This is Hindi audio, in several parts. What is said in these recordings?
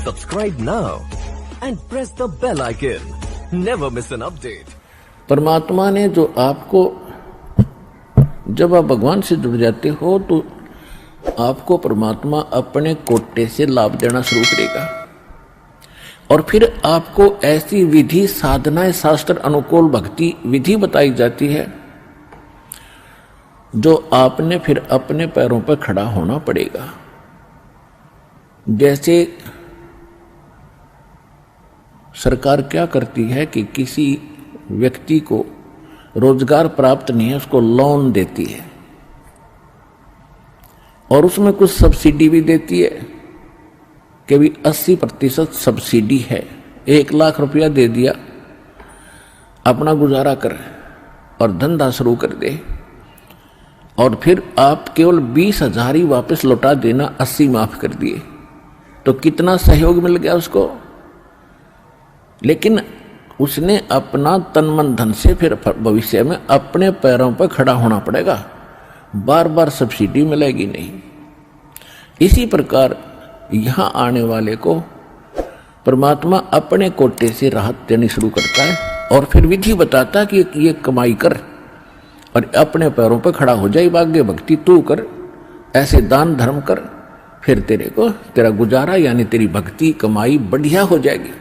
Subscribe now and press the bell icon. Never miss an update. परमात्मा ने जो आपको, जब आप भगवान से जुड़ जाते हो तो आपको परमात्मा अपने कोटे से लाभ देना शुरू करेगा और फिर आपको ऐसी विधि साधनाएं, शास्त्र अनुकूल भक्ति विधि बताई जाती है जो आपने फिर अपने पैरों पर खड़ा होना पड़ेगा। जैसे सरकार क्या करती है कि किसी व्यक्ति को रोजगार प्राप्त नहीं है, उसको लोन देती है और उसमें कुछ सब्सिडी भी देती है कि भी 80% सब्सिडी है। 1 लाख रुपया दे दिया, अपना गुजारा कर और धंधा शुरू कर दे और फिर आप केवल 20,000 ही वापस लौटा देना, 80 माफ कर दिए, तो कितना सहयोग मिल गया उसको। लेकिन उसने अपना तन मन धन से फिर भविष्य में अपने पैरों पर खड़ा होना पड़ेगा, बार बार सब्सिडी मिलेगी नहीं। इसी प्रकार यहां आने वाले को परमात्मा अपने कोटे से राहत देनी शुरू करता है और फिर विधि बताता है कि ये कमाई कर और अपने पैरों पर खड़ा हो जाए, भाग्य भक्ति तू कर, ऐसे दान धर्म कर, फिर तेरे को तेरा गुजारा यानी तेरी भक्ति कमाई बढ़िया हो जाएगी,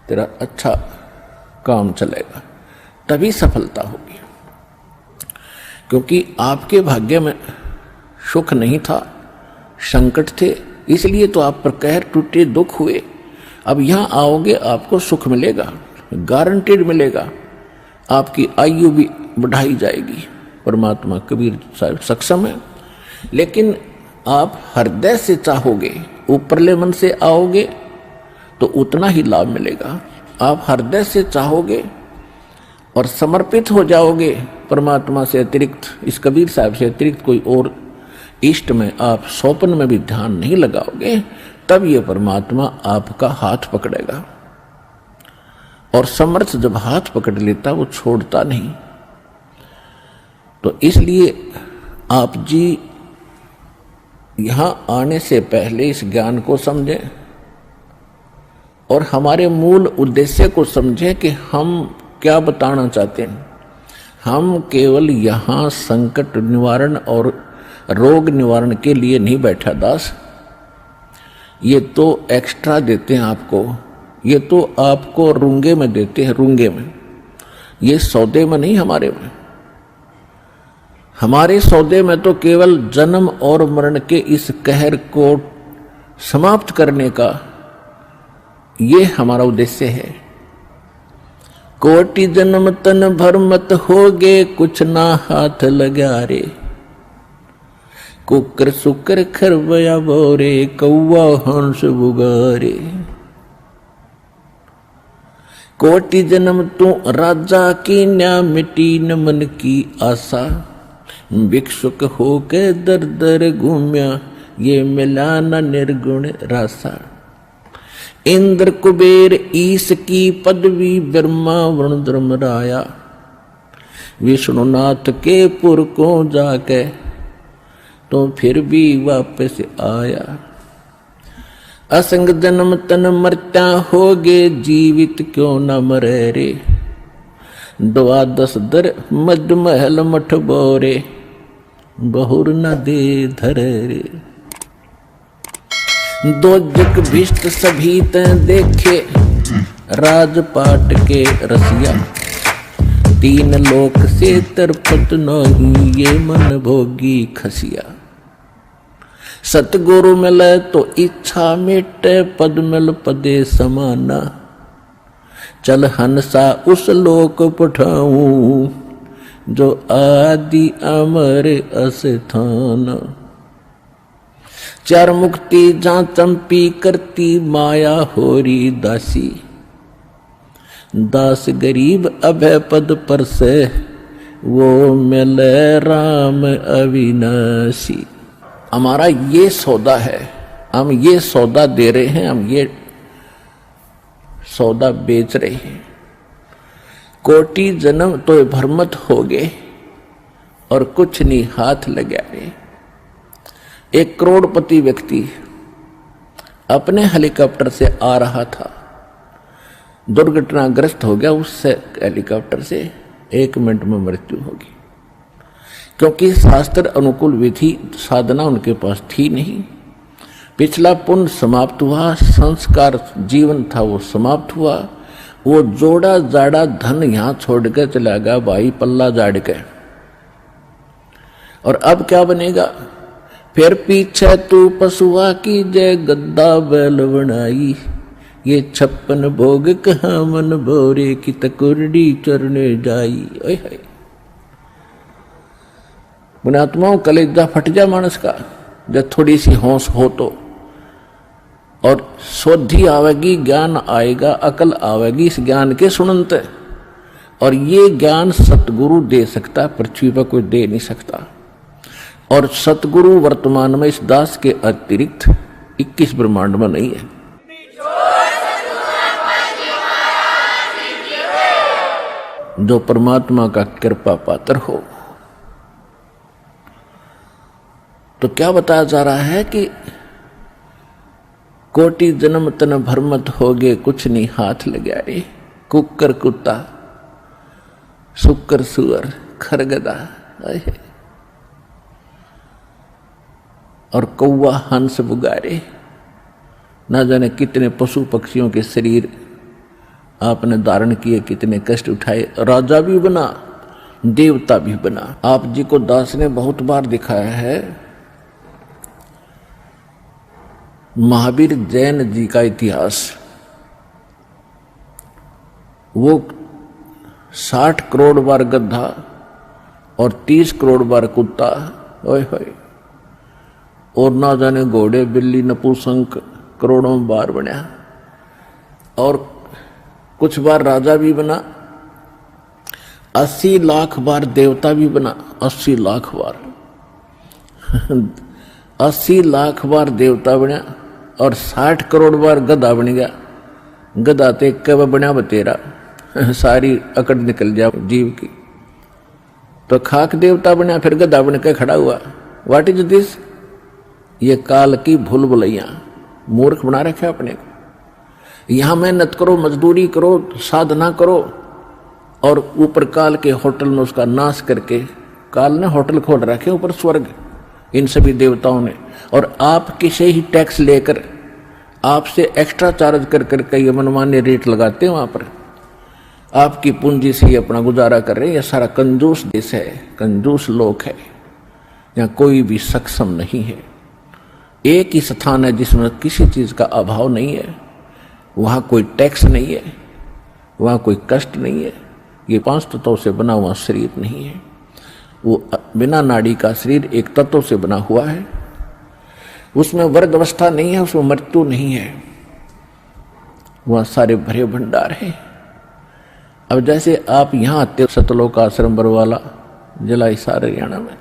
तेरा अच्छा काम चलेगा, तभी सफलता होगी। क्योंकि आपके भाग्य में सुख नहीं था, संकट थे, इसलिए तो आप पर कहर टूटे, दुख हुए। अब यहां आओगे आपको सुख मिलेगा, गारंटेड मिलेगा, आपकी आयु भी बढ़ाई जाएगी। परमात्मा कबीर साहब सक्षम है। लेकिन आप हृदय से चाहोगे, ऊपरले मन से आओगे तो उतना ही लाभ मिलेगा। आप हृदय से चाहोगे और समर्पित हो जाओगे परमात्मा से अतिरिक्त, इस कबीर साहब से अतिरिक्त कोई और इष्ट में आप स्वप्न में भी ध्यान नहीं लगाओगे, तब ये परमात्मा आपका हाथ पकड़ेगा। और समर्थ जब हाथ पकड़ लेता वो छोड़ता नहीं। तो इसलिए आप जी यहां आने से पहले इस ज्ञान को समझें और हमारे मूल उद्देश्य को समझें कि हम क्या बताना चाहते हैं। हम केवल यहां संकट निवारण और रोग निवारण के लिए नहीं बैठा दास, ये तो एक्स्ट्रा देते हैं आपको, ये तो आपको रूंगे में देते हैं, रूंगे में, ये सौदे में नहीं हमारे में। हमारे सौदे में तो केवल जन्म और मरण के इस कहर को समाप्त करने का ये हमारा उद्देश्य है। कोटि जन्म तन भर मत होगे, कुछ ना हाथ लगा रे, कुकर सुकर खरबया बोरे, कौवा हंस बुगारे। कोटि जन्म तू राजा की न्या, मिटी न मन की आशा, भिक्षुक होके दर दर घूम्या, ये मिला न निर्गुण रासा। इंद्र कुबेर ईश की पदवी, ब्रह्मा वरुण धर्मराया, विष्णुनाथ के पुर को जाके तो फिर भी वापस आया। असंग जन्म तन मरता होगे, जीवित क्यों न मरे रे, 12 दर मद महल मठ बोरे, बहुर न दे धरे रे। दो जग भिष्ट सभी ते देखे, राजपाट के रसिया, 3 लोक से तरपत नहीं, ये मन भोगी खसिया। सतगुरु मिले तो इच्छा मिटे, पद मिल पदे समाना, चल हंसा उस लोक पठाऊं, जो आदि अमर अस्थान। 4 मुक्ति जहां चंपी करती, माया होरी दासी, दास गरीब अभय पद पर से, वो मिले राम अविनाशी। हमारा ये सौदा है, हम ये सौदा दे रहे हैं, हम ये सौदा बेच रहे हैं। कोटि जन्म तो भ्रमत हो गए और कुछ नहीं हाथ लगा रहे। 1 करोड़पति व्यक्ति अपने हेलीकॉप्टर से आ रहा था, दुर्घटनाग्रस्त हो गया, उससे हेलीकॉप्टर से 1 मिनट में मृत्यु होगी, क्योंकि शास्त्र अनुकूल विधि साधना उनके पास थी नहीं। पिछला पुण्य समाप्त हुआ, संस्कार जीवन था वो समाप्त हुआ, वो जोड़ा जाड़ा धन यहां छोड़ के चला गया भाई, पल्ला जाड़ के। और अब क्या बनेगा? फिर पीछे तू पशुआ की जय गद्दा बैल बनाई, ये 56 भोग कहाँ मन भोरे की तकुरडी चरने जाई। ओए हाय, पुण्यात्माओं कलेजा फट जा मानस का जब थोड़ी सी होश हो तो, और शोधी आवेगी, ज्ञान आएगा, अकल आवेगी इस ज्ञान के सुनते। और ये ज्ञान सतगुरु दे सकता, पृथ्वी पर कोई दे नहीं सकता। और सतगुरु वर्तमान में इस दास के अतिरिक्त 21 ब्रह्मांड में नहीं है। जो परमात्मा का कृपा पात्र हो। तो क्या बताया जा रहा है कि कोटि जन्म तन भरमत हो गए, कुछ नहीं हाथ लगा रे। कुकर कुत्ता, सुकर सुअर, खरगदा और कौवा हंस बुगारे, ना जाने कितने पशु पक्षियों के शरीर आपने धारण किए, कितने कष्ट उठाए। राजा भी बना, देवता भी बना। आप जी को दास ने बहुत बार दिखाया है। महावीर जैन जी का इतिहास, वो 60 करोड़ बार गधा और 30 करोड़ बार कुत्ता, ओए होए, और ना जाने घोड़े बिल्ली नपुंसक करोड़ों बार बना। और कुछ बार राजा भी बना, 80 लाख बार देवता भी बना, 80 लाख बार 80 लाख बार देवता बना, और 60 करोड़ बार गधा बन गया। गधा ते कब बना बतेरा, सारी अकड़ निकल जा जीव की। तो खाक देवता बना, फिर गधा बन के खड़ा हुआ। What is this? ये काल की भूल भुलैया, मूर्ख बना रखे अपने को। यहां मेहनत करो, मजदूरी करो, साधना करो, और ऊपर काल के होटल में उसका नाश करके, काल ने होटल खोल रखे ऊपर स्वर्ग इन सभी देवताओं ने, और आप किसे ही टैक्स लेकर आपसे एक्स्ट्रा चार्ज कर करके ये मनमान्य रेट लगाते हैं। वहां पर आपकी पूंजी से ये अपना गुजारा कर रहे हैं। यह सारा कंजूस देश है, कंजूस लोग है, यहाँ कोई भी सक्षम नहीं है। एक ही स्थान है जिसमें किसी चीज का अभाव नहीं है, वहां कोई टैक्स नहीं है, वहां कोई कष्ट नहीं है। ये 5 तत्वों से बना हुआ शरीर नहीं है, वो बिना नाड़ी का शरीर एक तत्व से बना हुआ है। उसमें वर्ग अवस्था नहीं है, उसमें मृत्यु नहीं है, वहां सारे भरे भंडार हैं। अब जैसे आप यहां आते हो सतलोक आश्रम बरवाला जिला हिसार हरियाणा में,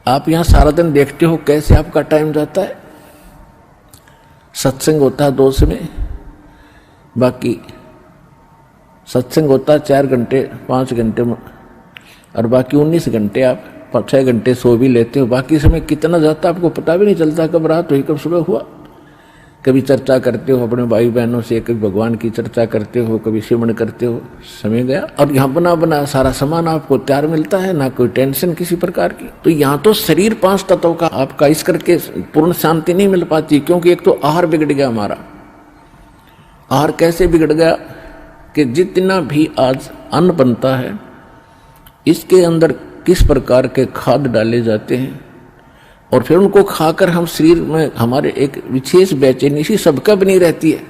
आप यहां सारा दिन देखते हो कैसे आपका टाइम जाता है। सत्संग होता है 2 समय, बाकी सत्संग होता है 4 घंटे 5 घंटे में, और बाकी 19 घंटे आप 6 घंटे सो भी लेते हो। बाकी समय कितना जाता है आपको पता भी नहीं चलता, कब रात हुई कब सुबह हुआ। कभी चर्चा करते हो अपने भाई बहनों से, कभी भगवान की चर्चा करते हो, कभी सिमरन करते हो, समय गया। और यहाँ बना बना सारा सामान आपको तैयार मिलता है, ना कोई टेंशन किसी प्रकार की। तो यहाँ तो शरीर 5 तत्वों का आपका इस करके पूर्ण शांति नहीं मिल पाती, क्योंकि एक तो आहार बिगड़ गया हमारा। आहार कैसे बिगड़ गया कि जितना भी आज अन्न बनता है, इसके अंदर किस प्रकार के खाद डाले जाते हैं, और फिर उनको खाकर हम शरीर में हमारे एक विशेष बेचैनी सी सबका बनी रहती है।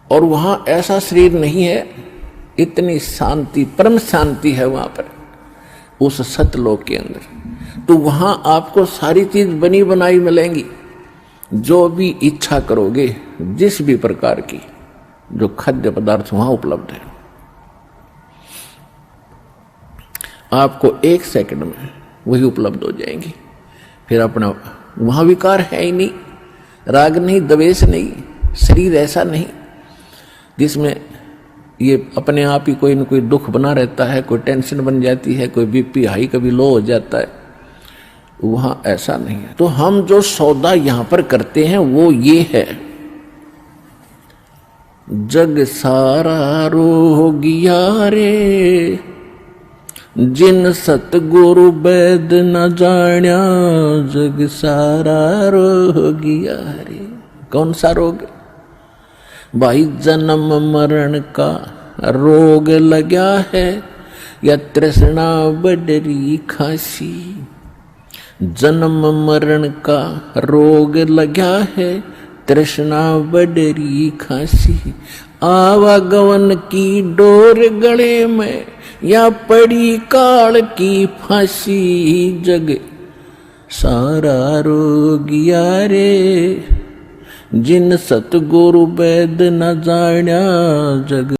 और वहां ऐसा शरीर नहीं है, इतनी शांति, परम शांति है वहां पर उस सतलोक के अंदर। तो वहां आपको सारी चीज बनी बनाई मिलेंगी, जो भी इच्छा करोगे, जिस भी प्रकार की जो खाद्य पदार्थ वहां उपलब्ध है, आपको 1 सेकंड में वही उपलब्ध हो जाएंगी। फिर अपना वहां विकार है ही नहीं, राग नहीं, द्वेष नहीं, शरीर ऐसा नहीं जिसमें ये अपने आप ही कोई न कोई दुख बना रहता है, कोई टेंशन बन जाती है, कोई बीपी हाई कभी लो हो जाता है, वहां ऐसा नहीं है। तो हम जो सौदा यहां पर करते हैं वो ये है, जग सारा रोगिया रे, जिन सतगुरु वैद न जाण्या, जग सारा रोगिया रे। कौन सा रोग? भाई जन्म मरण का रोग लगा है, या तृष्णा बडरी खासी। जन्म मरण का रोग लगा है, तृष्णा बडरी खासी। आवागमन की डोर गले में, या पड़ी काल की फांसी। जग सारा रोगिया रे, जिन सतगुरु वैद न जाण्या, जग